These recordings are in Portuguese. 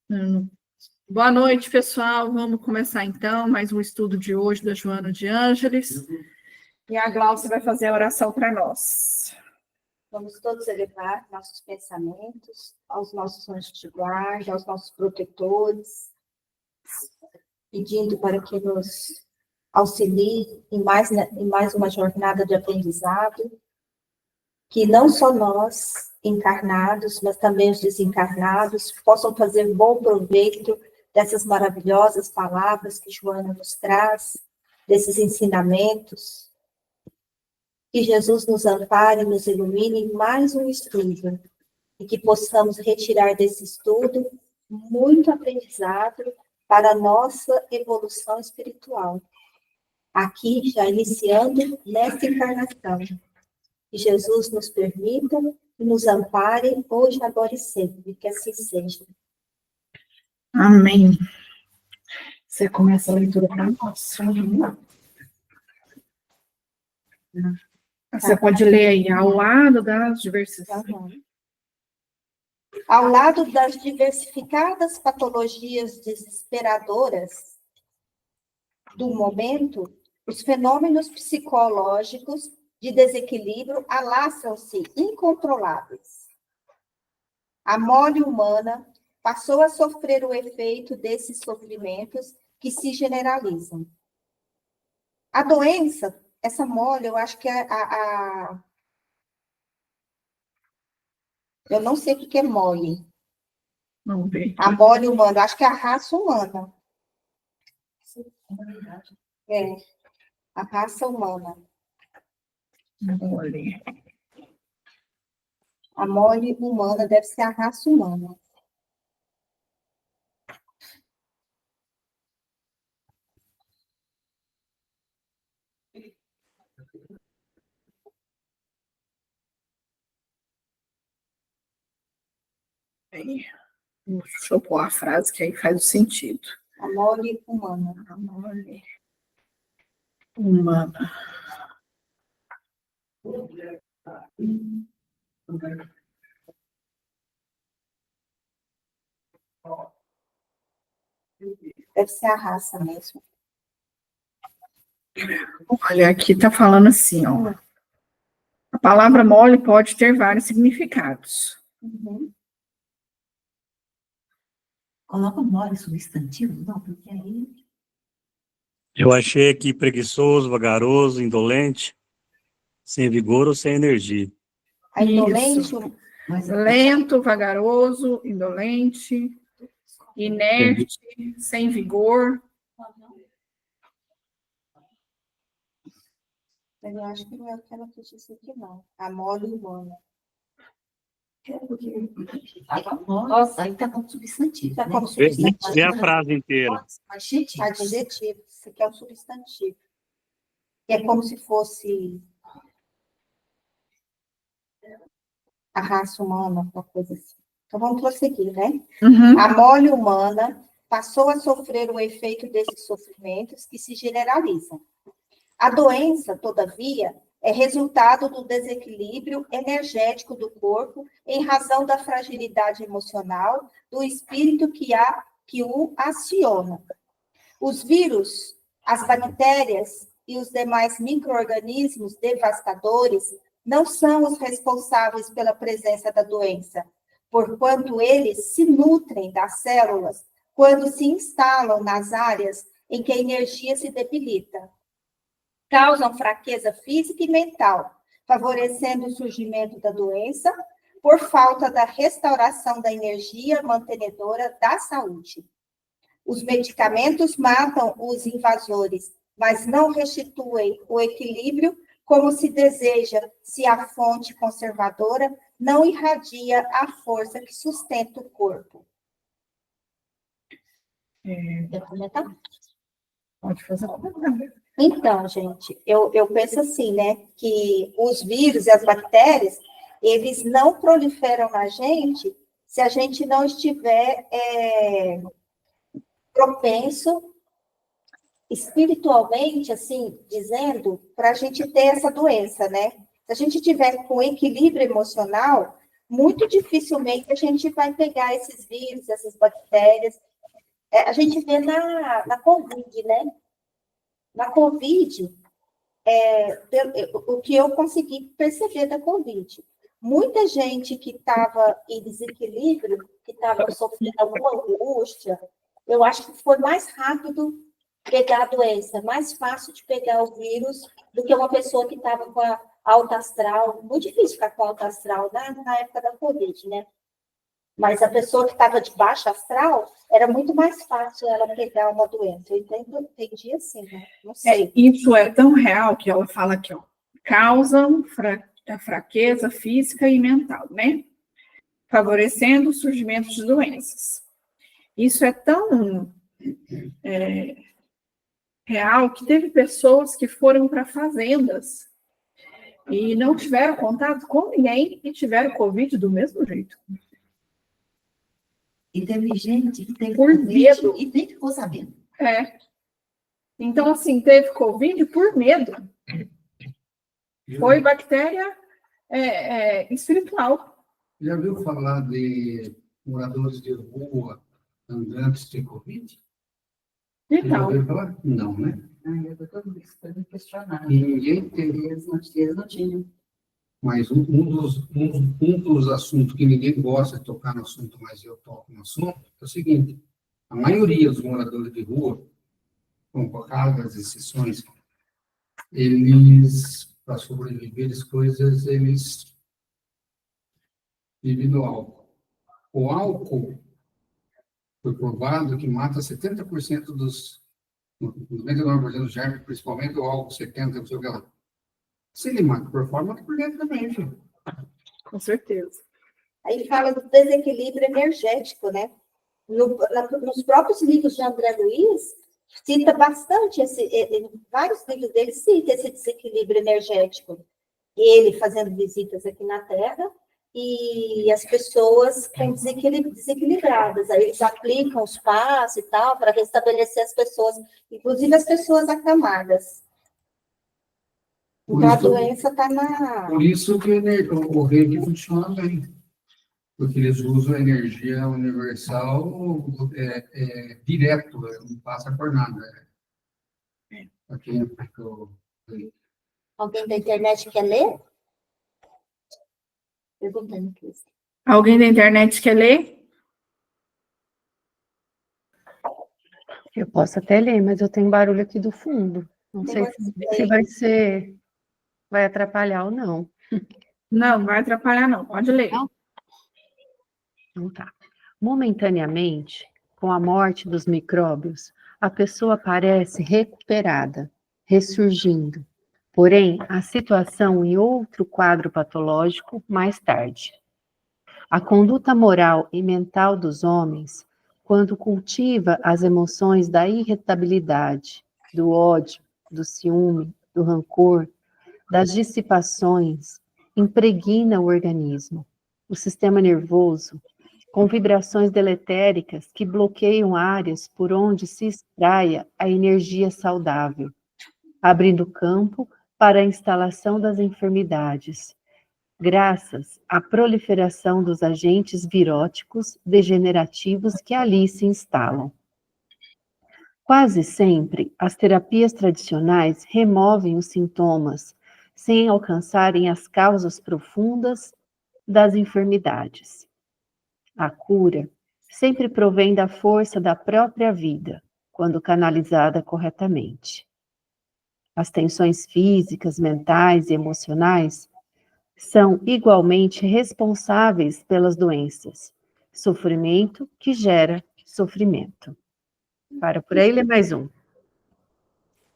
Hum. Boa noite, pessoal. Vamos começar então mais um estudo de hoje da Joana de Ângeles. E a Glaucia vai fazer a oração para nós. Vamos todos elevar nossos pensamentos aos nossos anjos de guarda, aos nossos protetores, pedindo para que nos auxilie em mais uma jornada de aprendizado, que não só nós, encarnados, mas também os desencarnados, possam fazer bom proveito dessas maravilhosas palavras que Joana nos traz, desses ensinamentos. Que Jesus nos ampare e nos ilumine em mais um estudo, e que possamos retirar desse estudo muito aprendizado para a nossa evolução espiritual. Aqui, já iniciando nesta encarnação. Que Jesus nos permita e nos ampare hoje, agora e sempre, que assim seja. Amém. Você começa a leitura para nós. Você pode ler aí, ao lado das diversidades. Ao lado das diversificadas patologias desesperadoras do momento, os fenômenos psicológicos de desequilíbrio alastram-se incontroláveis. A mole humana passou a sofrer o efeito desses sofrimentos que se generalizam. A doença, essa mole, eu acho que é eu não sei o que é mole. Vamos ver. A mole humana, acho que é a raça humana. É, a raça humana. Mole. A mole humana deve ser a raça humana. Aí, deixa eu pôr a frase que aí faz o sentido. A mole humana. A mole humana. Deve ser a raça mesmo. Olha, aqui está falando assim, ó. A palavra mole pode ter vários significados. Uhum. Coloca mole substantivo, não, porque aí... Eu achei aqui preguiçoso, vagaroso, indolente, sem vigor ou sem energia. A indolente, Isso. Mas Lento, vagaroso, indolente, inerte, sem vigor. eu acho que não é o que ela quis dizer aqui, não. A mole humana. Nossa, aí tá como substantivo. Tá né? como Vê substantivo. a frase inteira. Adjetivo. Adjetivo. Isso aqui é um substantivo. E é como se fosse a raça humana, uma coisa assim. Então, vamos prosseguir, né? Uhum. A mole humana passou a sofrer o efeito desses sofrimentos que se generalizam. A doença, todavia, é resultado do desequilíbrio energético do corpo em razão da fragilidade emocional do espírito que o aciona. Os vírus, as bactérias e os demais micro-organismos devastadores não são os responsáveis pela presença da doença, porquanto eles se nutrem das células quando se instalam nas áreas em que a energia se debilita. Causam fraqueza física e mental, favorecendo o surgimento da doença por falta da restauração da energia mantenedora da saúde. Os medicamentos matam os invasores, mas não restituem o equilíbrio como se deseja se a fonte conservadora não irradia a força que sustenta o corpo. Pode fazer a pergunta. Então, gente, eu penso assim, né, que os vírus e as bactérias, eles não proliferam na gente se a gente não estiver propenso espiritualmente, assim, dizendo, para a gente ter essa doença, né? Se a gente tiver com equilíbrio emocional, muito dificilmente a gente vai pegar esses vírus, essas bactérias. A gente vê na Covid, né? Na Covid, o que eu consegui perceber da Covid. Muita gente que estava em desequilíbrio, que estava sofrendo alguma angústia, eu acho que foi mais rápido pegar a doença, mais fácil de pegar o vírus do que uma pessoa que estava com a alta astral. Muito difícil ficar com alta astral na época da Covid, né? Mas a pessoa que estava de baixa astral, era muito mais fácil ela pegar uma doença. Eu entendi assim, né? Não sei. Isso é tão real que ela fala aqui, ó. Causam fraqueza física e mental, né? Favorecendo o surgimento de doenças. Isso é tão real que teve pessoas que foram para fazendas e não tiveram contato com ninguém e tiveram Covid do mesmo jeito. E teve gente que teve Por Covid medo. e nem ficou sabendo. Então, assim, teve Covid por medo. Foi bactéria espiritual. Já ouviu falar de moradores de rua andantes de Covid? Já Então, ouviu falar? Não, né? Ai, eu tô me questionando. E ninguém teve. Eles não tinham. Mas um dos assuntos que ninguém gosta de tocar no assunto, mas eu toco no assunto, é o seguinte: a maioria dos moradores de rua, com raras exceções, eles, para sobreviver às coisas, eles vivem do álcool. O álcool foi provado que mata 70% dos 99% dos germes, principalmente o álcool 70%, não sei o que lá. Se ele mata por fora, mata por dentro também, filho. com certeza. Aí fala do desequilíbrio energético, né? Nos próprios livros de André Luiz, cita bastante, vários livros dele cita esse desequilíbrio energético. Ele fazendo visitas aqui na Terra e as pessoas desequilibradas. Aí eles aplicam os passos e tal para restabelecer as pessoas, inclusive as pessoas acamadas. Então, a doença está na... Por isso que o reiki funciona bem. Porque eles usam a energia universal direto, não passa por nada. Aqui, Alguém da internet quer ler? Perguntando aqui. Alguém da internet quer ler? Eu posso até ler, mas eu tenho barulho aqui do fundo. Não sei se vai atrapalhar ou não. Não, vai atrapalhar não, pode ler. Não? Então tá. Momentaneamente, com a morte dos micróbios, a pessoa parece recuperada, ressurgindo. Porém, a situação em outro quadro patológico mais tarde. A conduta moral e mental dos homens, quando cultiva as emoções da irritabilidade, do ódio, do ciúme, do rancor, das dissipações, impregna o organismo, o sistema nervoso, com vibrações deletéricas que bloqueiam áreas por onde se extraia a energia saudável, abrindo campo para a instalação das enfermidades, graças à proliferação dos agentes viróticos degenerativos que ali se instalam. Quase sempre, as terapias tradicionais removem os sintomas, sem alcançarem as causas profundas das enfermidades. A cura sempre provém da força da própria vida, quando canalizada corretamente. As tensões físicas, mentais e emocionais são igualmente responsáveis pelas doenças, sofrimento que gera sofrimento. Para por aí, lê mais um.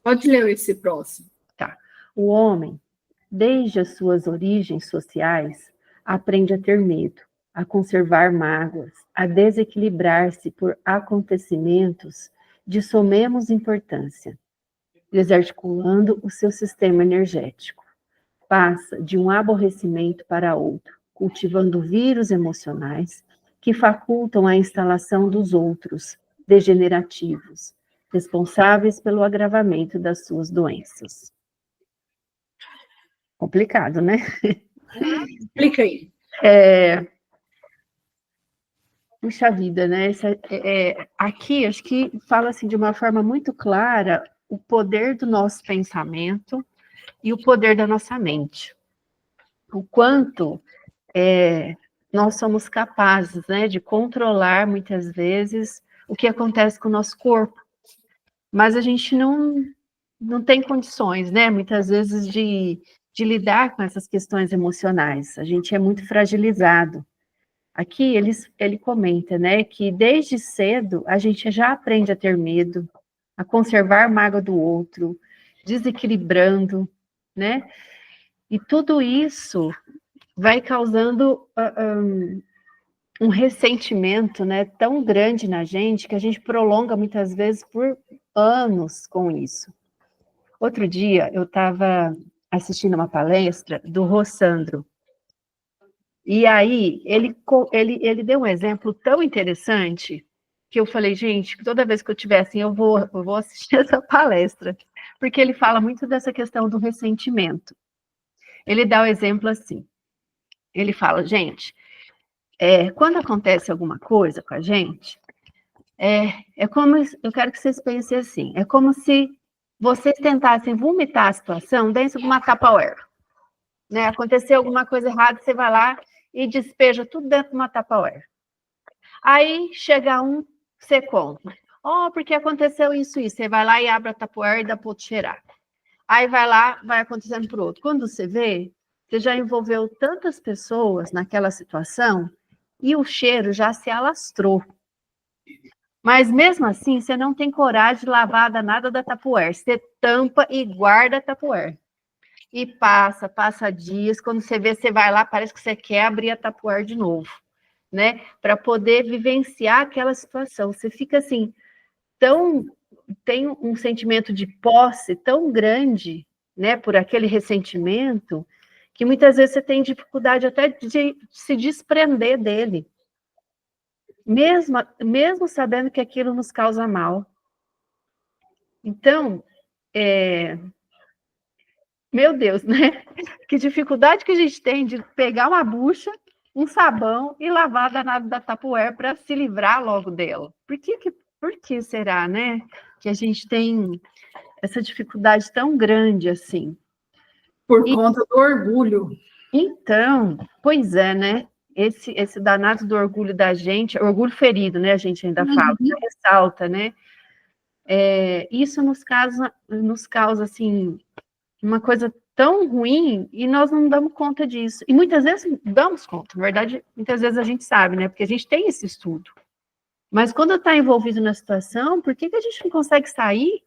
Pode ler esse próximo. Tá. O homem, desde as suas origens sociais, aprende a ter medo, a conservar mágoas, a desequilibrar-se por acontecimentos de somemos importância, desarticulando o seu sistema energético. Passa de um aborrecimento para outro, cultivando vírus emocionais que facultam a instalação dos outros, degenerativos, responsáveis pelo agravamento das suas doenças. Complicado, né? Explica aí. Puxa vida, né? Aqui, acho que fala assim, de uma forma muito clara o poder do nosso pensamento e o poder da nossa mente. O quanto nós somos capazes, né, de controlar, muitas vezes, o que acontece com o nosso corpo. Mas a gente não tem condições, né, muitas vezes, de lidar com essas questões emocionais. A gente é muito fragilizado. Aqui ele comenta, né, que desde cedo a gente já aprende a ter medo, a conservar mágoa do outro, desequilibrando, né? E tudo isso vai causando um ressentimento, né, tão grande na gente que a gente prolonga muitas vezes por anos com isso. Outro dia eu estava assistindo uma palestra do Rossandro. E aí, ele deu um exemplo tão interessante que eu falei, gente, toda vez que eu tiver assim, eu vou assistir essa palestra, porque ele fala muito dessa questão do ressentimento. Ele dá o exemplo assim, ele fala, gente, quando acontece alguma coisa com a gente, é como, eu quero que vocês pensem assim, é como se vocês tentassem vomitar a situação dentro de uma Tupperware. Né? Aconteceu alguma coisa errada, você vai lá e despeja tudo dentro de uma Tupperware. Aí chega um, você conta. Porque aconteceu isso. Você vai lá e abre a Tupperware e dá para outro cheirar. Aí vai lá, vai acontecendo para o outro. Quando você vê, você já envolveu tantas pessoas naquela situação e o cheiro já se alastrou. Mas mesmo assim, você não tem coragem de lavar a danada da Tupperware. Você tampa e guarda a Tupperware. E passa dias, quando você vê, você vai lá, parece que você quer abrir a Tupperware de novo, né? Para poder vivenciar aquela situação. Você fica assim, tem um sentimento de posse tão grande, né, por aquele ressentimento, que muitas vezes você tem dificuldade até de se desprender dele. Mesmo sabendo que aquilo nos causa mal. Então, meu Deus, né? Que dificuldade que a gente tem de pegar uma bucha, um sabão e lavar a danada da Tupperware para se livrar logo dela. Por que será, né? Que a gente tem essa dificuldade tão grande assim? Por conta do orgulho. Então, pois é, né? Esse danado do orgulho da gente, orgulho ferido, né? A gente ainda fala, ressalta, né? Isso nos causa assim, uma coisa tão ruim e nós não damos conta disso. E muitas vezes damos conta, na verdade, muitas vezes a gente sabe, né? Porque a gente tem esse estudo. Mas quando está envolvido na situação, por que a gente não consegue sair?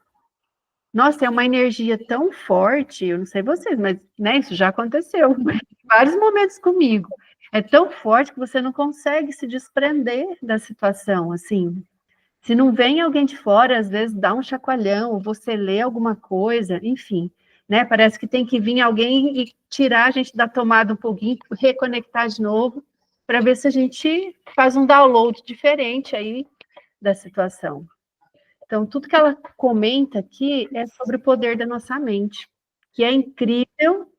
Nossa, é uma energia tão forte, eu não sei vocês, mas né, isso já aconteceu em vários momentos comigo. É tão forte que você não consegue se desprender da situação, assim. Se não vem alguém de fora, às vezes dá um chacoalhão, ou você lê alguma coisa, enfim, né? Parece que tem que vir alguém e tirar a gente da tomada um pouquinho, reconectar de novo, para ver se a gente faz um download diferente aí da situação. Então, tudo que ela comenta aqui é sobre o poder da nossa mente, que é incrível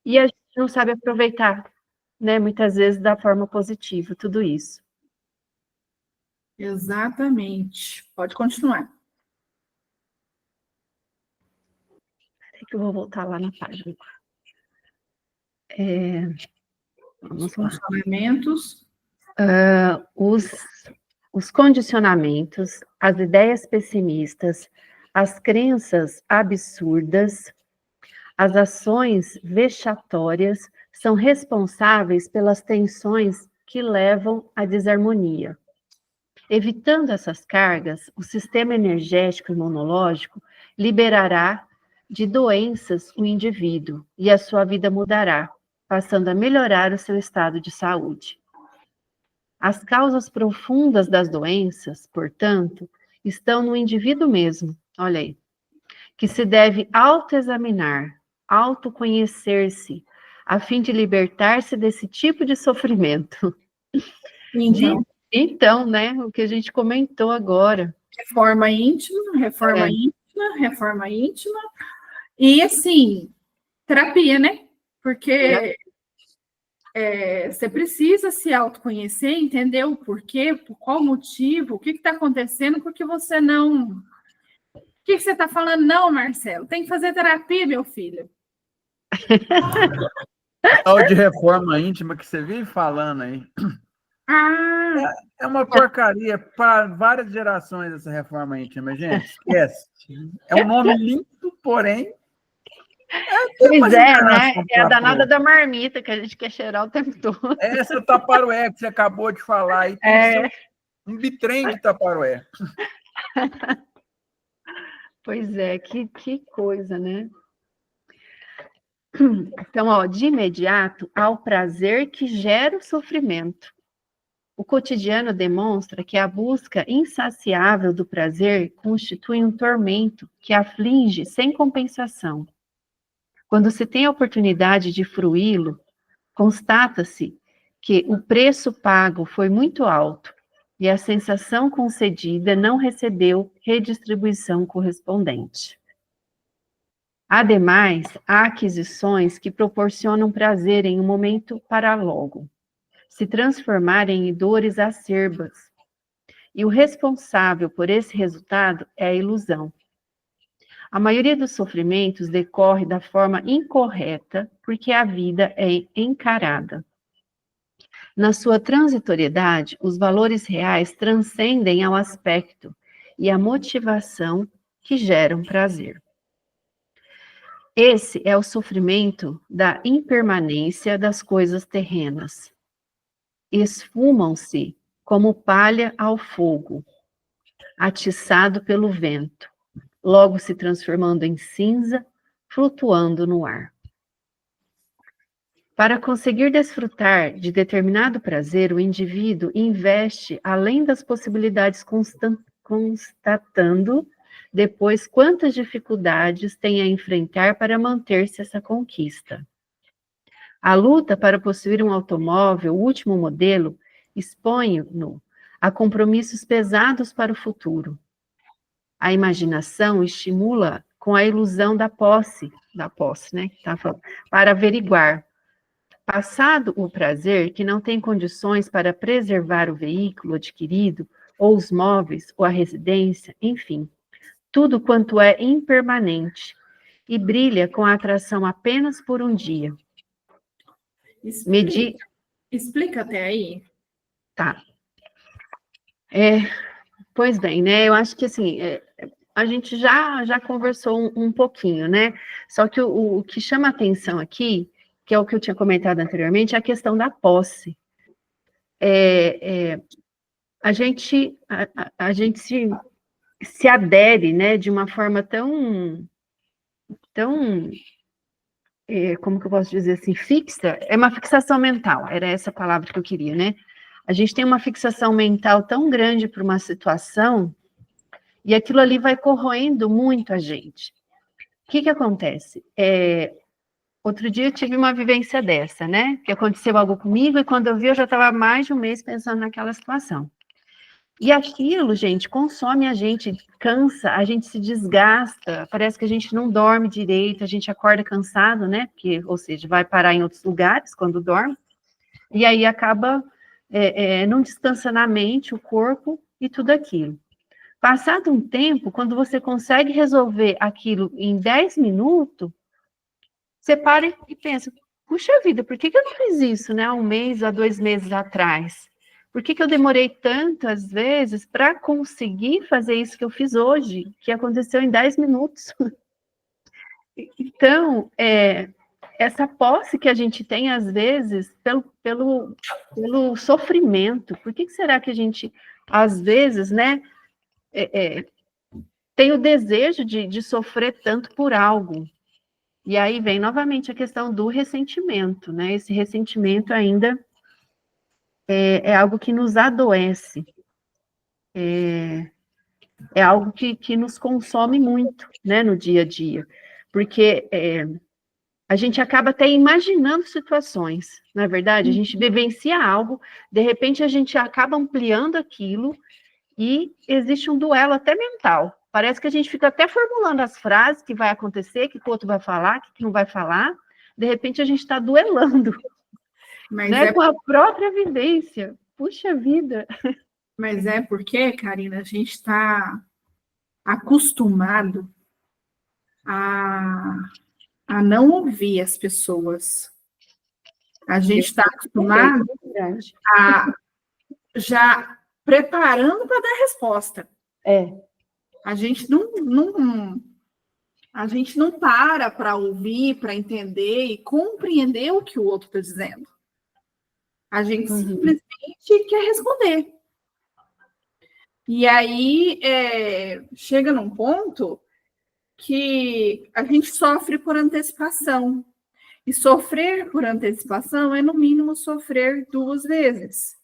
e a gente não sabe aproveitar, né? Muitas vezes da forma positiva, tudo isso. Exatamente. Pode continuar. Peraí que eu vou voltar lá na página. Vamos lá. Funcionamentos. Os condicionamentos, as ideias pessimistas, as crenças absurdas, as ações vexatórias são responsáveis pelas tensões que levam à desarmonia. Evitando essas cargas, o sistema energético imunológico liberará de doenças o indivíduo e a sua vida mudará, passando a melhorar o seu estado de saúde. As causas profundas das doenças, portanto, estão no indivíduo mesmo, olha aí, que se deve autoexaminar, autoconhecer-se, a fim de libertar-se desse tipo de sofrimento. Então, né, o que a gente comentou agora. Reforma íntima, reforma íntima. E, assim, terapia, né? Porque Você precisa se autoconhecer, entender o porquê, por qual motivo, o que está acontecendo, porque você não... O que você está falando? Não, Marcelo, tem que fazer terapia, meu filho. Tal de reforma íntima que você vive falando aí. Ah, É uma porcaria para várias gerações essa reforma íntima, gente. Esquece. É um nome limpo, porém... Pois é, né? É a danada da marmita que a gente quer cheirar o tempo todo. Essa Tupperware que você acabou de falar aí tem que ser um bitrem de Tupperware. Pois é, que coisa, né? Então, ó, de imediato, há o prazer que gera o sofrimento. O cotidiano demonstra que a busca insaciável do prazer constitui um tormento que aflige sem compensação. Quando se tem a oportunidade de fruí-lo, constata-se que o preço pago foi muito alto e a sensação concedida não recebeu redistribuição correspondente. Ademais, há aquisições que proporcionam prazer em um momento para logo, se transformarem em dores acerbas. E o responsável por esse resultado é a ilusão. A maioria dos sofrimentos decorre da forma incorreta, porque a vida é encarada. Na sua transitoriedade, os valores reais transcendem ao aspecto e a motivação que geram prazer. Esse é o sofrimento da impermanência das coisas terrenas. Esfumam-se como palha ao fogo, atiçado pelo vento, logo se transformando em cinza, flutuando no ar. Para conseguir desfrutar de determinado prazer, o indivíduo investe além das possibilidades, constatando depois quantas dificuldades tem a enfrentar para manter-se essa conquista. A luta para possuir um automóvel, o último modelo, expõe-no a compromissos pesados para o futuro. A imaginação estimula com a ilusão da posse, né, que tá falando, para averiguar. Passado o prazer, que não tem condições para preservar o veículo adquirido, ou os móveis, ou a residência, enfim, tudo quanto é impermanente, e brilha com a atração apenas por um dia. Explica até aí. Tá. Pois bem, né, eu acho que assim, a gente já conversou um pouquinho, né, só que o que chama a atenção aqui, que é o que eu tinha comentado anteriormente, é a questão da posse. A gente se adere, né, de uma forma tão como que eu posso dizer assim, fixa, é uma fixação mental, era essa a palavra que eu queria, né? A gente tem uma fixação mental tão grande para uma situação, e aquilo ali vai corroendo muito a gente. O que acontece? Outro dia eu tive uma vivência dessa, né? Que aconteceu algo comigo, e quando eu vi, eu já estava há mais de um mês pensando naquela situação. E aquilo, gente, consome a gente, cansa, a gente se desgasta, parece que a gente não dorme direito, a gente acorda cansado, né? Porque, ou seja, vai parar em outros lugares quando dorme, e aí acaba não descansa na mente, o corpo e tudo aquilo. Passado um tempo, quando você consegue resolver aquilo em 10 minutos, você para e pensa, puxa vida, por que eu não fiz isso, né, há um mês, há 2 meses atrás? Por que eu demorei tantas vezes para conseguir fazer isso que eu fiz hoje, que aconteceu em 10 minutos? Então, essa posse que a gente tem, às vezes, pelo sofrimento, por que será que a gente, às vezes, né, tem o desejo de sofrer tanto por algo? E aí vem novamente a questão do ressentimento, né? Esse ressentimento ainda é algo que nos adoece, é algo que nos consome muito, né, no dia a dia, porque a gente acaba até imaginando situações, na verdade, a gente vivencia algo, de repente a gente acaba ampliando aquilo, e existe um duelo até mental. Parece que a gente fica até formulando as frases que vai acontecer, que o outro vai falar, que não vai falar. De repente, a gente está duelando. Mas né? Com a própria vivência. Puxa vida. Mas é porque, Karina, a gente está acostumado a não ouvir as pessoas. A gente está acostumado a já preparando para dar resposta. A gente não para ouvir, para entender e compreender o que o outro está dizendo. A gente simplesmente quer responder. E aí chega num ponto que a gente sofre por antecipação. E sofrer por antecipação é, no mínimo, sofrer 2 vezes.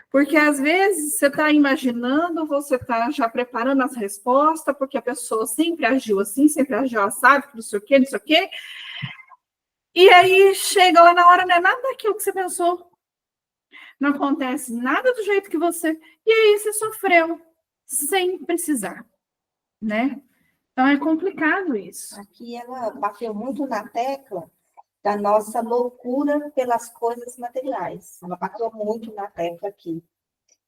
Porque, às vezes, você está imaginando, você está já preparando as respostas, porque a pessoa sempre agiu assim, sempre agiu assado, não sei o quê, não sei o quê. E aí, chega lá na hora, não é nada daquilo que você pensou. Não acontece nada do jeito que você... E aí, você sofreu, sem precisar, né? Então, é complicado isso. Aqui ela bateu muito na tecla da nossa loucura pelas coisas materiais. Ela bateu muito na tecla aqui.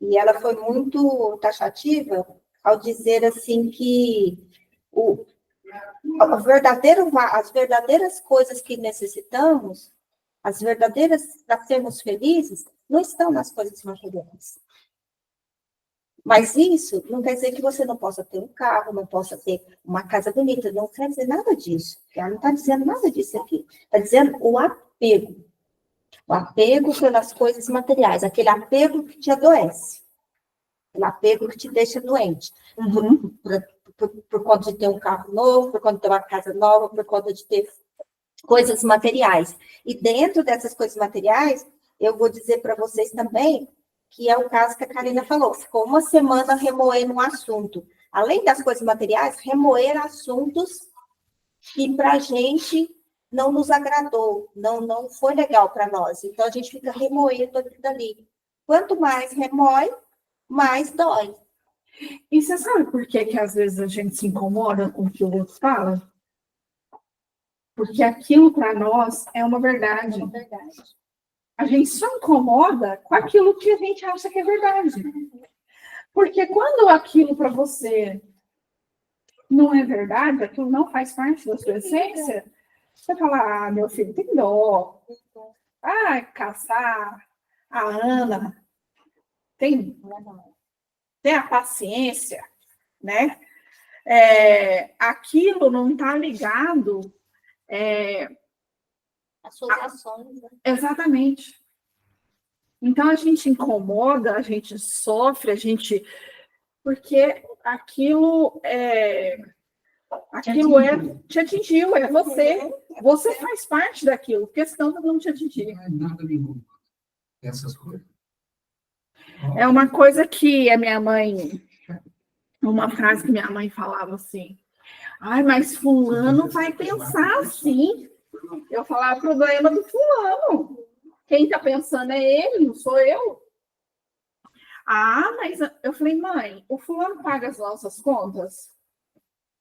E ela foi muito taxativa ao dizer assim que as verdadeiras coisas que necessitamos, para sermos felizes, não estão nas coisas materiais. Mas isso não quer dizer que você não possa ter um carro, não possa ter uma casa bonita, não quer dizer nada disso. Ela não está dizendo nada disso aqui. Está dizendo o apego. O apego pelas coisas materiais, aquele apego que te adoece. Aquele apego que te deixa doente. Por conta de ter um carro novo, por conta de ter uma casa nova, por conta de ter coisas materiais. E dentro dessas coisas materiais, eu vou dizer para vocês também que é o caso que a Karina falou. Ficou uma semana remoendo um assunto. Além das coisas materiais, remoer assuntos que para a gente não nos agradou, não foi legal para nós. Então, a gente fica remoendo aquilo dali. Quanto mais remói, mais dói. E você sabe por que às vezes a gente se incomoda com o que o outro fala? Porque aquilo para nós é uma verdade. É verdade. A gente só incomoda com aquilo que a gente acha que é verdade. Porque quando aquilo para você não é verdade, aquilo não faz parte da sua essência, você fala, meu filho, tem dó. Caçar a Ana, tem a paciência, né? Aquilo não está ligado... As suas ações. Né? Exatamente. Então, a gente incomoda, a gente sofre, porque aquilo te atingiu, é você. Você faz parte daquilo, porque senão não te atingir. Não é nada nenhum essas coisas. É uma coisa que a minha mãe... Uma frase que minha mãe falava assim... mas fulano vai pensar assim... Eu falava, problema do fulano. Quem está pensando é ele, não sou eu. Mas eu falei, mãe, o fulano paga as nossas contas?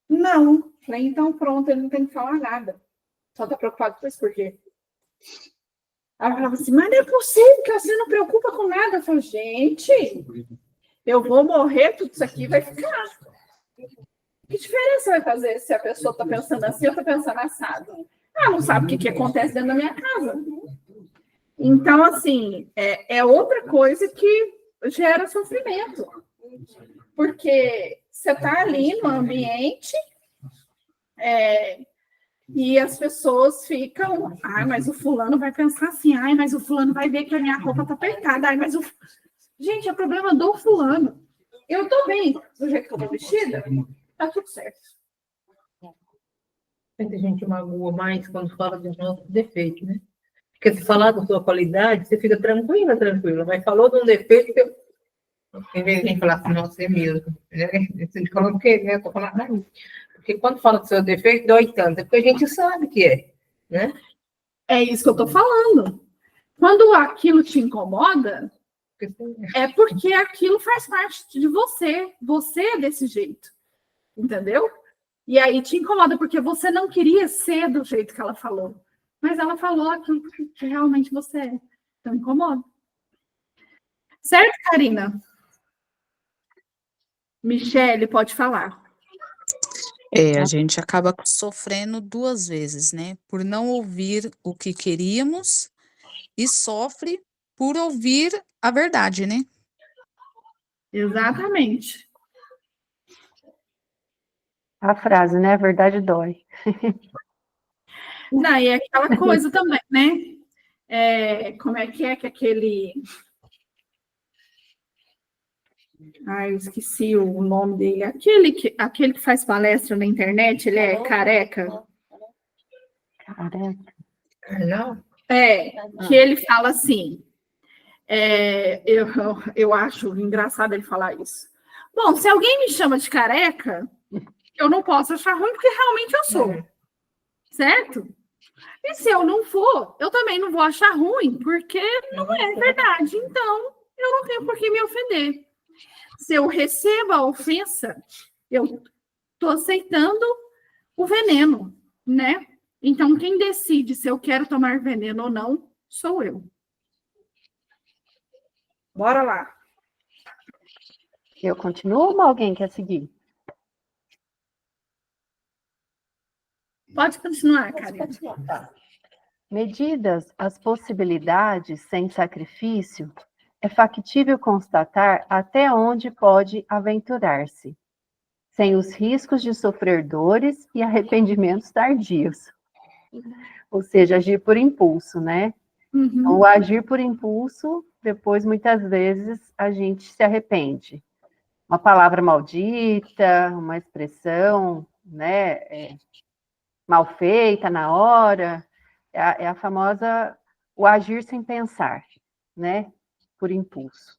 Não. Falei, então pronto, ele não tem que falar nada. Só está preocupado com isso, por quê? Ela falava assim, mas não é possível que você não preocupa com nada. Eu falei, gente, eu vou morrer, tudo isso aqui vai ficar. Que diferença vai fazer se a pessoa está pensando assim ou está pensando assado? Não sabe o que acontece dentro da minha casa. Então, assim, é outra coisa que gera sofrimento. Porque você está ali no ambiente e as pessoas ficam... mas o fulano vai pensar assim. Mas o fulano vai ver que a minha roupa está apertada. Gente, é problema do fulano. Eu estou bem do jeito que eu estou vestida. Está tudo certo. Muita gente magoa mais quando fala dos nossos defeitos, né? Porque se falar da sua qualidade, você fica tranquila. Mas falou de um defeito, em vez de a gente falar assim, nossa, é mesmo. Você falou porque, né? Eu tô falando, não. Porque quando fala do seu defeito, dói tanto. É porque a gente sabe que é, né? É isso que eu tô falando. Quando aquilo te incomoda, é porque aquilo faz parte de você. Você é desse jeito. Entendeu? E aí te incomoda, porque você não queria ser do jeito que ela falou. Mas ela falou aquilo que realmente você é. Então, incomoda. Certo, Karina? Michele, pode falar. A gente acaba sofrendo duas vezes, né? Por não ouvir o que queríamos e sofre por ouvir a verdade, né? Exatamente. A frase, né? A verdade dói. Não, e é aquela coisa também, né? Como é que aquele... Ai, eu esqueci o nome dele. Aquele que faz palestra na internet, ele é careca. Careca. Não? Que ele fala assim... eu acho engraçado ele falar isso. Bom, se alguém me chama de careca, eu não posso achar ruim, porque realmente eu sou. Certo? E se eu não for, eu também não vou achar ruim, porque não é verdade. Então, eu não tenho por que me ofender. Se eu recebo a ofensa, eu estou aceitando o veneno, né? Então, quem decide se eu quero tomar veneno ou não, sou eu. Bora lá. Eu continuo ou alguém quer seguir? Pode continuar, Karina. Medidas as possibilidades sem sacrifício, é factível constatar até onde pode aventurar-se, sem os riscos de sofrer dores e arrependimentos tardios. Ou seja, agir por impulso, né? Então, o agir por impulso, depois, muitas vezes, a gente se arrepende. Uma palavra maldita, uma expressão, né, mal feita na hora, é a famosa, o agir sem pensar, né, por impulso.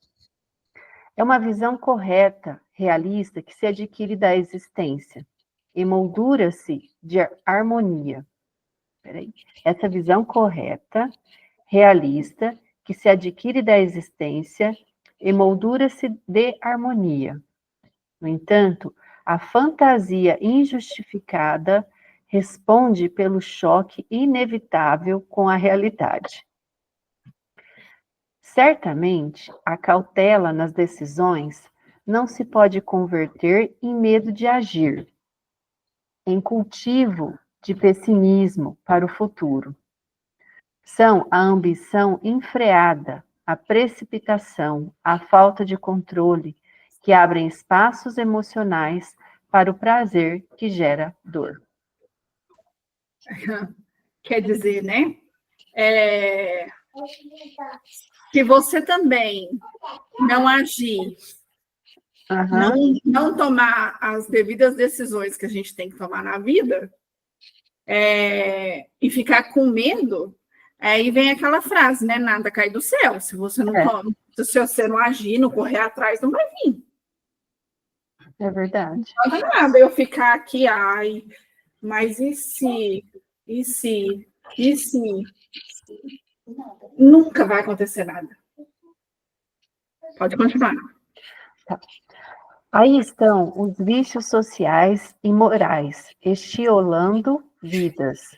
É uma visão correta, realista, que se adquire da existência, emoldura-se de harmonia. Essa visão correta, realista, que se adquire da existência, emoldura-se de harmonia. No entanto, a fantasia injustificada responde pelo choque inevitável com a realidade. Certamente, a cautela nas decisões não se pode converter em medo de agir, em cultivo de pessimismo para o futuro. São a ambição enfreada, a precipitação, a falta de controle, que abrem espaços emocionais para o prazer que gera dor. Quer dizer, né? Se você também não agir, não tomar as devidas decisões que a gente tem que tomar na vida, e ficar com medo, aí vem aquela frase, né? Nada cai do céu. Se você não toma, se você não agir, não correr atrás, não vai vir. É verdade. Não adianta nada eu ficar aqui, mas e se? Nunca vai acontecer nada. Pode continuar. Tá. Aí estão os vícios sociais e morais, estiolando vidas,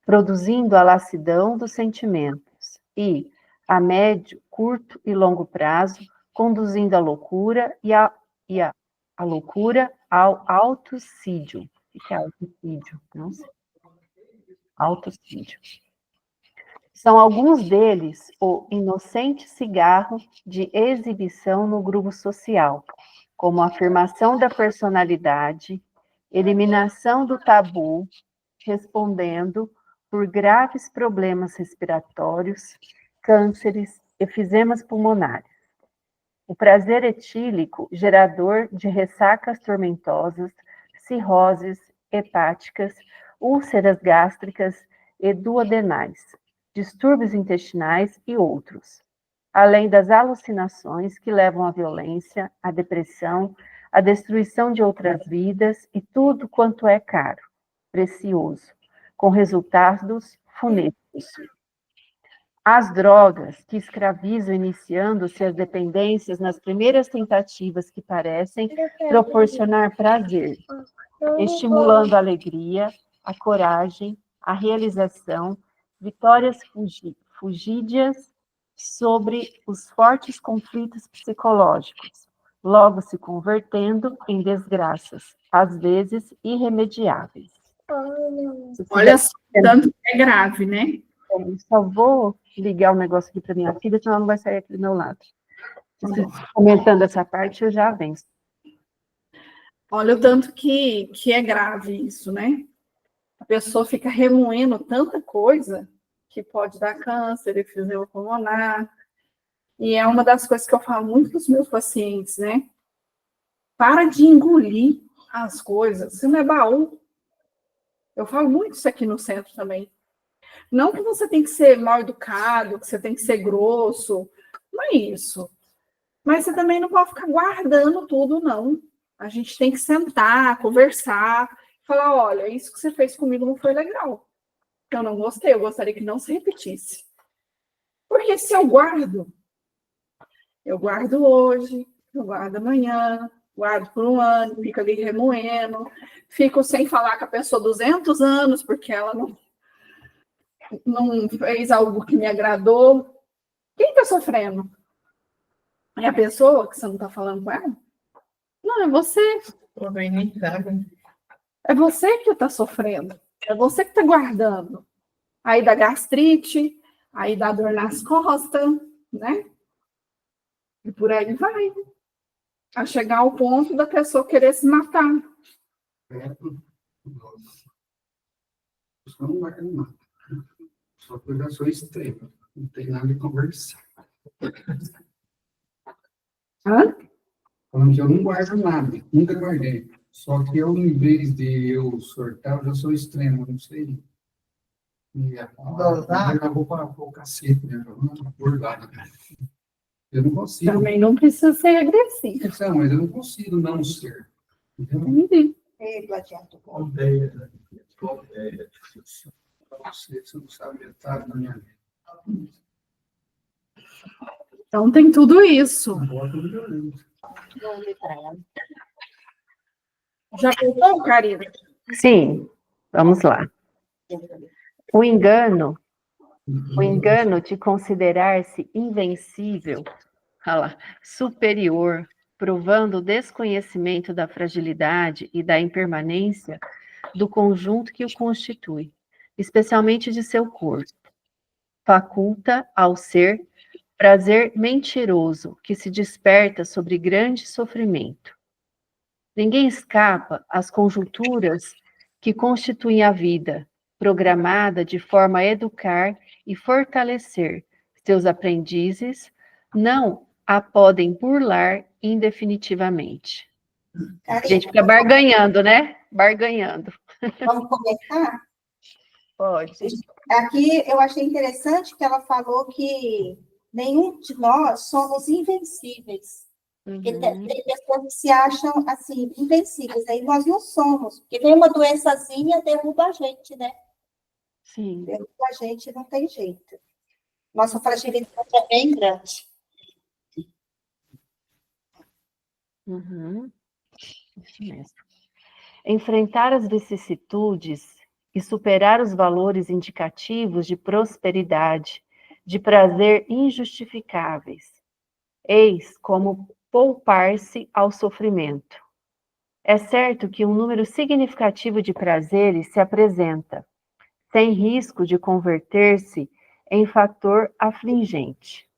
produzindo a lassidão dos sentimentos e, a médio, curto e longo prazo, conduzindo à loucura a loucura ao autocídio. O que é autocídio? Não sei. Autocídio. São alguns deles o inocente cigarro de exibição no grupo social, como afirmação da personalidade, eliminação do tabu, respondendo por graves problemas respiratórios, cânceres, efizemas pulmonares. O prazer etílico, gerador de ressacas tormentosas, cirroses hepáticas, úlceras gástricas e duodenais, distúrbios intestinais e outros, além das alucinações que levam à violência, à depressão, à destruição de outras vidas e tudo quanto é caro, precioso, com resultados funestos. As drogas que escravizam, iniciando-se as dependências nas primeiras tentativas que parecem proporcionar prazer, estimulando a alegria, a coragem, a realização, vitórias fugídias sobre os fortes conflitos psicológicos, logo se convertendo em desgraças, às vezes irremediáveis. Olha só, tanto que é grave, né? Eu só vou ligar o negócio aqui para minha filha, senão ela não vai sair aqui do meu lado. Comentando essa parte, eu já venço. Olha o tanto que é grave isso, né? A pessoa fica remoendo tanta coisa que pode dar câncer, efisema pulmonar. E é uma das coisas que eu falo muito para os meus pacientes, né? Para de engolir as coisas. Isso não é baú. Eu falo muito isso aqui no centro também. Não que você tem que ser mal educado, que você tem que ser grosso. Não é isso. Mas você também não pode ficar guardando tudo, não. A gente tem que sentar, conversar, falar, olha, isso que você fez comigo não foi legal. Eu não gostei, eu gostaria que não se repetisse. Porque se eu guardo hoje, eu guardo amanhã, guardo por um ano, fico ali remoendo, fico sem falar com a pessoa 200 anos, porque ela não fez algo que me agradou. Quem está sofrendo? É a pessoa que você não está falando com ela? Não, é você. É você que está sofrendo. É você que está guardando. Aí dá gastrite, aí dá dor nas costas, né? E por aí vai. A chegar ao ponto da pessoa querer se matar. Só não vai nada. Só que eu já sou extremo. Não tem nada de conversar. Hã? Falando que eu não guardo nada. Nunca guardei. Só que eu, em vez de eu sortar, eu já sou extremo. Não sei. Eu vou para o cacete, né? Bordado, cara. Eu não consigo. Também não precisa ser agressivo. Não, mas eu não consigo não ser. Entendi. Você não sabe metade da minha vida. Então tem tudo isso. Já contou, Karina? Sim, vamos lá. O engano de considerar-se invencível, olha lá, superior, provando o desconhecimento da fragilidade e da impermanência do conjunto que o constitui, especialmente de seu corpo, faculta ao ser prazer mentiroso que se desperta sobre grande sofrimento. Ninguém escapa às conjunturas que constituem a vida, programada de forma a educar e fortalecer seus aprendizes, não a podem burlar indefinitivamente. A gente fica barganhando, né? Barganhando. Vamos começar? Pode. Aqui eu achei interessante que ela falou que nenhum de nós somos invencíveis. Porque tem pessoas que se acham, assim, invencíveis. Aí nós não somos. Porque vem uma doençazinha, derruba a gente, né? Sim. Derruba a gente, não tem jeito. Nossa fragilidade é bem grande. Isso mesmo. Enfrentar as vicissitudes e superar os valores indicativos de prosperidade, de prazer injustificáveis. Eis como poupar-se ao sofrimento. É certo que um número significativo de prazeres se apresenta, sem risco de converter-se em fator afligente.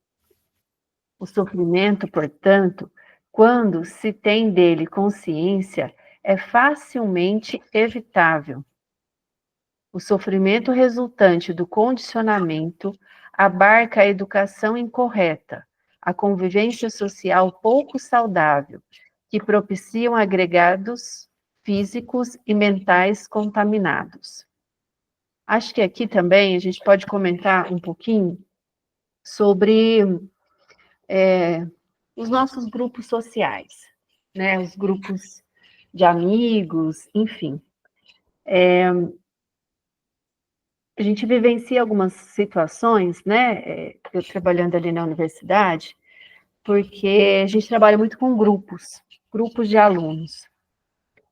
O sofrimento, portanto, quando se tem dele consciência, é facilmente evitável. O sofrimento resultante do condicionamento abarca a educação incorreta, a convivência social pouco saudável, que propiciam agregados físicos e mentais contaminados. Acho que aqui também a gente pode comentar um pouquinho sobre os nossos grupos sociais, né? Os grupos de amigos, enfim. A gente vivencia algumas situações, né? Eu trabalhando ali na universidade, porque a gente trabalha muito com grupos de alunos.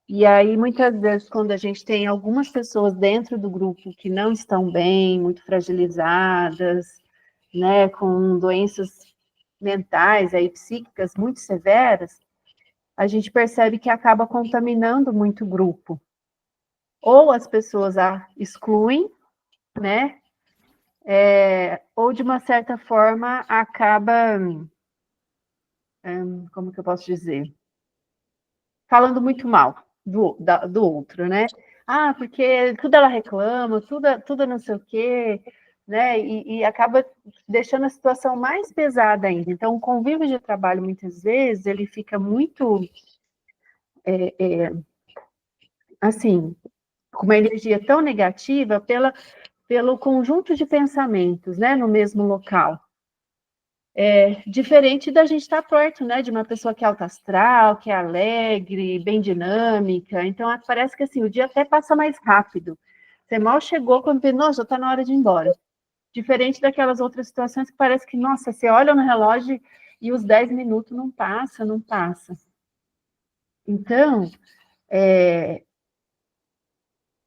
E aí, muitas vezes, quando a gente tem algumas pessoas dentro do grupo que não estão bem, muito fragilizadas, né, com doenças mentais, aí, psíquicas muito severas, a gente percebe que acaba contaminando muito o grupo. Ou as pessoas a excluem, né, ou de uma certa forma acaba, como que eu posso dizer? Falando muito mal do outro, né? Ah, porque tudo ela reclama, tudo não sei o quê, né? E acaba deixando a situação mais pesada ainda. Então, o convívio de trabalho, muitas vezes, ele fica muito, assim, com uma energia tão negativa pelo conjunto de pensamentos, né, no mesmo local. Diferente da gente estar perto, né, de uma pessoa que é alta astral, que é alegre, bem dinâmica. Então, parece que assim, o dia até passa mais rápido. Você mal chegou quando vê, nossa, já está na hora de ir embora. Diferente daquelas outras situações que parece que, nossa, você olha no relógio e os 10 minutos não passa, não passa. Então,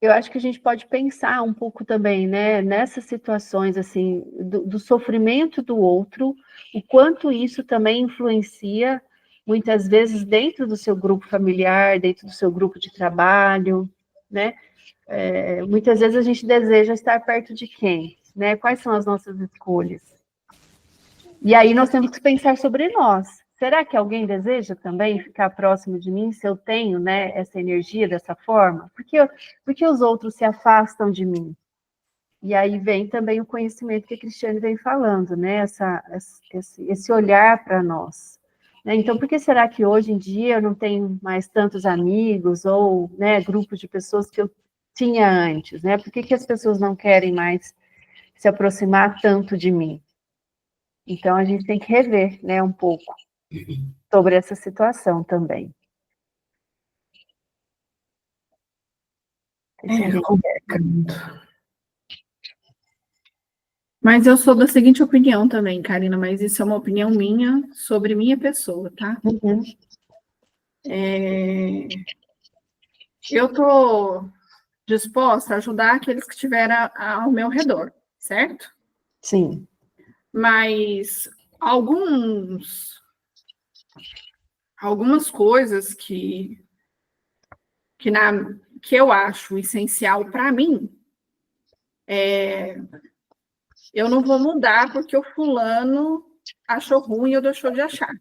eu acho que a gente pode pensar um pouco também, né, nessas situações, assim, do sofrimento do outro, o quanto isso também influencia, muitas vezes, dentro do seu grupo familiar, dentro do seu grupo de trabalho, né? Muitas vezes a gente deseja estar perto de quem, né? Quais são as nossas escolhas? E aí nós temos que pensar sobre nós. Será que alguém deseja também ficar próximo de mim se eu tenho, né, essa energia dessa forma? Porque os outros se afastam de mim? E aí vem também o conhecimento que a Cristiane vem falando, né? Esse olhar para nós. Né? Então, por que será que hoje em dia eu não tenho mais tantos amigos ou, né, grupos de pessoas que eu tinha antes? Né? Por que as pessoas não querem mais se aproximar tanto de mim? Então, a gente tem que rever, né, um pouco sobre essa situação também. Mas eu sou da seguinte opinião também, Karina, mas isso é uma opinião minha sobre minha pessoa, tá? Uhum. Eu estou disposta a ajudar aqueles que estiverem ao meu redor, certo? Sim. Mas algumas coisas que eu acho essencial para mim, eu não vou mudar porque o fulano achou ruim ou deixou de achar,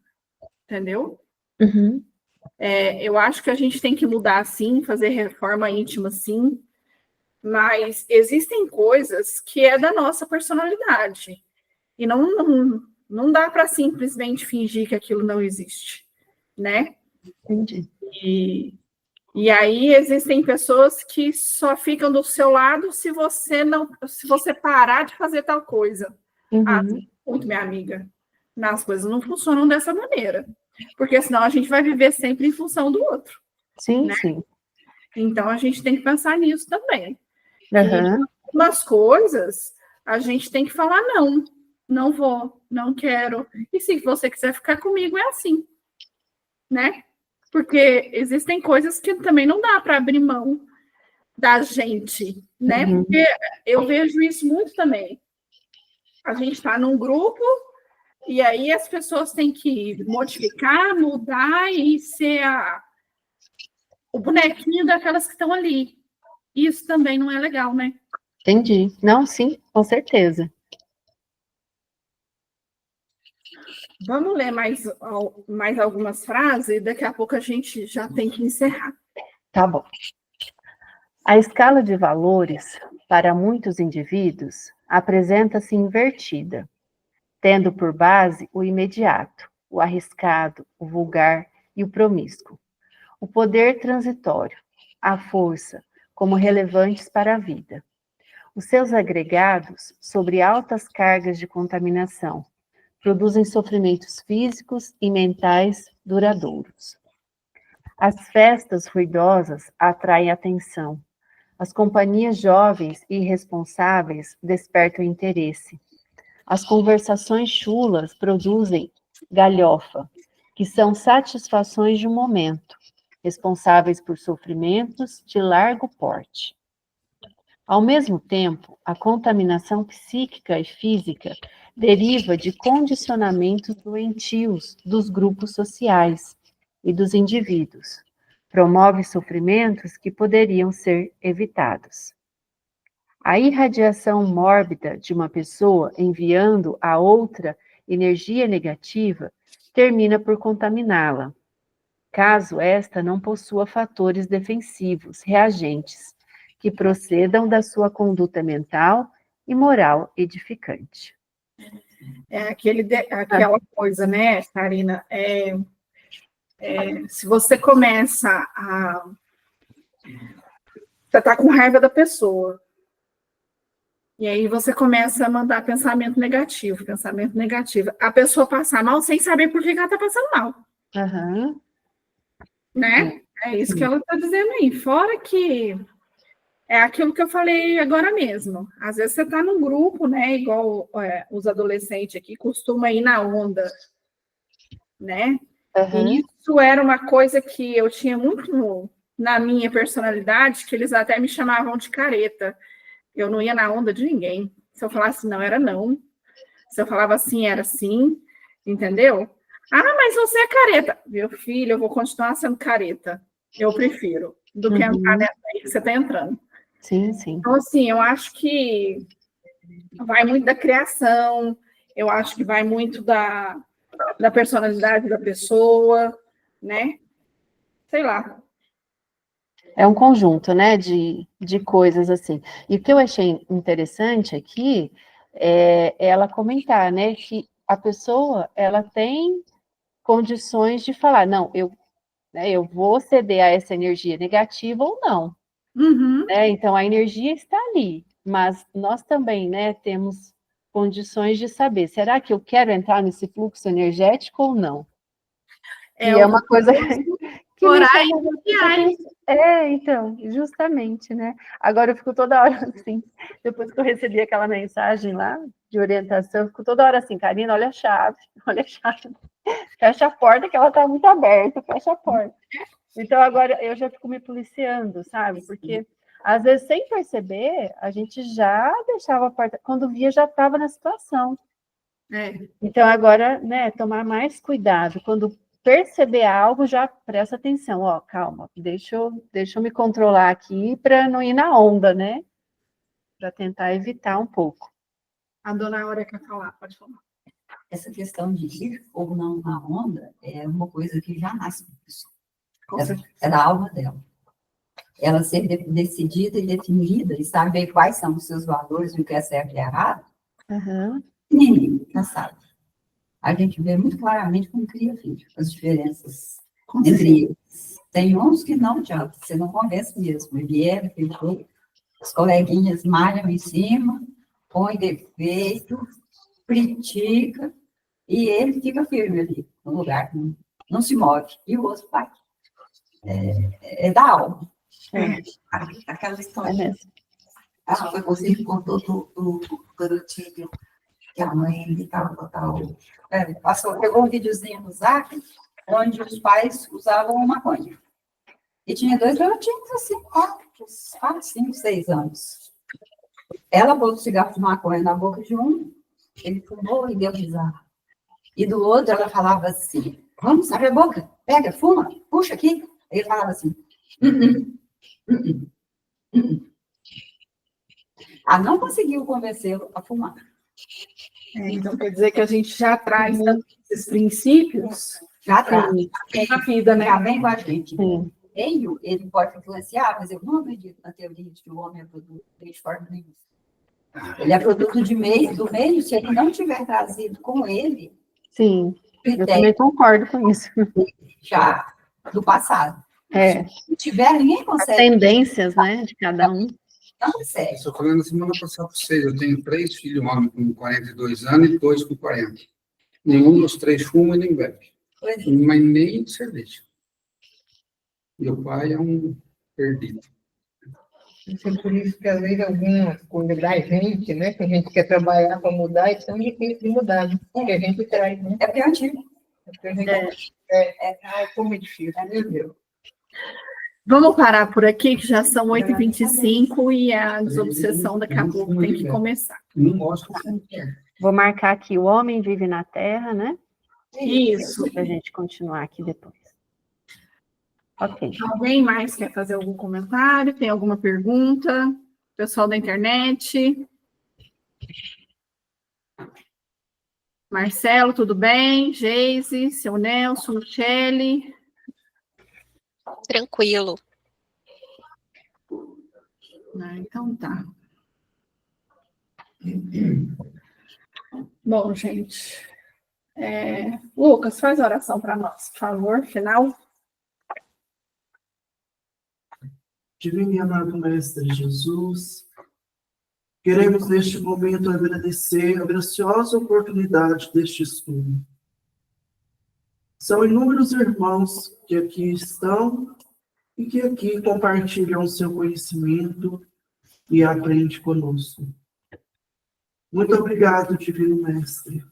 entendeu? Uhum. Eu acho que a gente tem que mudar sim, fazer reforma íntima sim, mas existem coisas que é da nossa personalidade e não dá para simplesmente fingir que aquilo não existe, né? Entendi. E aí existem pessoas que só ficam do seu lado se você parar de fazer tal coisa. Uhum. Muito, minha amiga, as coisas não funcionam dessa maneira, porque senão a gente vai viver sempre em função do outro. Sim, né? sim. Então a gente tem que pensar nisso também. Uhum. Umas coisas a gente tem que falar não vou, não quero. E se você quiser ficar comigo, é assim, né? Porque existem coisas que também não dá para abrir mão da gente, né? Uhum. Porque eu vejo isso muito também. A gente está num grupo e aí as pessoas têm que modificar, mudar e ser o bonequinho daquelas que estão ali. Isso também não é legal, né? Entendi. Não, sim, com certeza. Vamos ler mais algumas frases e daqui a pouco a gente já tem que encerrar. Tá bom. A escala de valores, para muitos indivíduos, apresenta-se invertida, tendo por base o imediato, o arriscado, o vulgar e o promíscuo. O poder transitório, a força, como relevantes para a vida. Os seus agregados, sobre altas cargas de contaminação, produzem sofrimentos físicos e mentais duradouros. As festas ruidosas atraem atenção. As companhias jovens e irresponsáveis despertam interesse. As conversações chulas produzem galhofa, que são satisfações de um momento, responsáveis por sofrimentos de largo porte. Ao mesmo tempo, a contaminação psíquica e física deriva de condicionamentos doentios dos grupos sociais e dos indivíduos. Promove sofrimentos que poderiam ser evitados. A irradiação mórbida de uma pessoa enviando a outra energia negativa termina por contaminá-la, caso esta não possua fatores defensivos reagentes que procedam da sua conduta mental e moral edificante. É aquela coisa, né, Karina? Se você começa a... Você está com raiva da pessoa. E aí você começa a mandar pensamento negativo. A pessoa passa mal sem saber por que ela está passando mal. Uhum. Né? É isso que ela está dizendo aí. Fora que é aquilo que eu falei agora mesmo. Às vezes você está num grupo, né? Igual os adolescentes aqui costumam ir na onda, né? Uhum. E isso era uma coisa que eu tinha muito na minha personalidade, que eles até me chamavam de careta. Eu não ia na onda de ninguém. Se eu falasse não, era não. Se eu falava sim, era sim. Entendeu? Ah, mas você é careta. Meu filho, eu vou continuar sendo careta. Eu prefiro do que entrar nessa aí que você está entrando. Sim, sim. Então, assim, eu acho que vai muito da criação, eu acho que vai muito da personalidade da pessoa, né? Sei lá. É um conjunto, né, de coisas assim. E o que eu achei interessante aqui é ela comentar, né, que a pessoa, ela tem condições de falar, não, eu vou ceder a essa energia negativa ou não. Uhum. Né? Então, a energia está ali, mas nós também, né, temos condições de saber, será que eu quero entrar nesse fluxo energético ou não? E é uma coisa que me chama... então, justamente, né? Agora eu fico toda hora assim, depois que eu recebi aquela mensagem lá de orientação, eu fico toda hora assim, Karina, olha a chave, fecha a porta que ela está muito aberta, fecha a porta. Então agora eu já fico me policiando, sabe? Porque às vezes sem perceber, a gente já deixava a porta, quando via já estava na situação. Então agora, né, tomar mais cuidado, quando perceber algo, já presta atenção, ó, calma, deixa eu me controlar aqui para não ir na onda, né? Para tentar evitar um pouco. A dona Áurea quer falar, pode falar. Essa questão de ir ou não na onda é uma coisa que já nasce com a pessoa. É da alma dela. Ela ser decidida e definida e saber quais são os seus valores e o que é certo e errado, ninguém já sabe. A gente vê muito claramente como cria filho, as diferenças entre eles. Tem uns que não adianta, você não convence mesmo. Ele os coleguinhas malham em cima, põe defeito, critica, e ele fica firme ali, no lugar, não se move. E o outro vai. É da alma. Aquela história. Acho que foi você que contou do garotinho que a mãe estava botar o... Pegou um videozinho no Zap, onde os pais usavam maconha. E tinha 2 garotinhos assim, 4, 5, 6 anos. Ela botou o cigarro de maconha na boca de um, ele fumou e deu risada. E do outro ela falava assim, vamos, abre a boca, pega, fuma, puxa aqui. Ele falava assim, não conseguiu convencê-lo a fumar. Então quer dizer que a gente já traz esses princípios já traz na vida, né? Já vem com a gente. Ele pode influenciar, mas eu não acredito na teoria de que o homem é produto de forma nenhuma. Ele é produto do meio, se ele não tiver trazido com ele. Sim, eu também concordo com isso. Já do passado. Se tiver, ninguém consegue. As tendências, né, de cada um. Não consegue. Estou falando semana passada para vocês, eu tenho 3 filhos homens com 42 anos e 2 com 40. Nenhum dos 3 fuma e nem bebe. Mas nem cerveja. Meu pai é um perdido. É por isso que, às vezes, algumas coisas da gente, né, que a gente quer trabalhar para mudar, é tão difícil de mudar, né? Que a gente traz, né? É porque é antigo. Como é difícil, meu Deus. Vamos parar por aqui, que já são 8h25 e a desobsessão daqui a pouco tem que começar. Não gosto. Vou marcar aqui, o homem vive na terra, né? Isso. Para a gente continuar aqui depois. Ok. Alguém mais quer fazer algum comentário? Tem alguma pergunta? Pessoal da internet? Marcelo, tudo bem? Geise, seu Nelson, Michele? Tranquilo. Então tá. Bom, gente. Lucas, faz a oração para nós, por favor, final. Divino e amado Mestre Jesus, queremos neste momento agradecer a graciosa oportunidade deste estudo. São inúmeros irmãos que aqui estão e que aqui compartilham o seu conhecimento e aprendem conosco. Muito obrigado, Divino Mestre,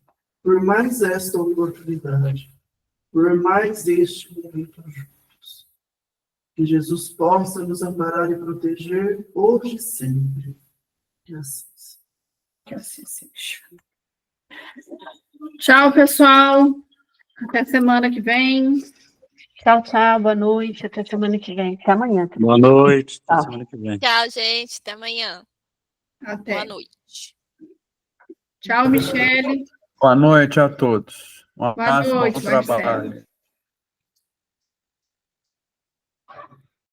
por mais esta oportunidade, por mais este momento juntos. Que Jesus possa nos amparar e proteger hoje e sempre. Que assim seja. Tchau, pessoal. Até semana que vem. Tchau, tchau. Boa noite. Até semana que vem. Até amanhã. Boa noite. Até semana que vem. Tchau, gente. Até amanhã. Até. Boa noite. Tchau, Michele. Boa noite a todos. Um Boa abraço, bom noite, trabalho. Marcelo.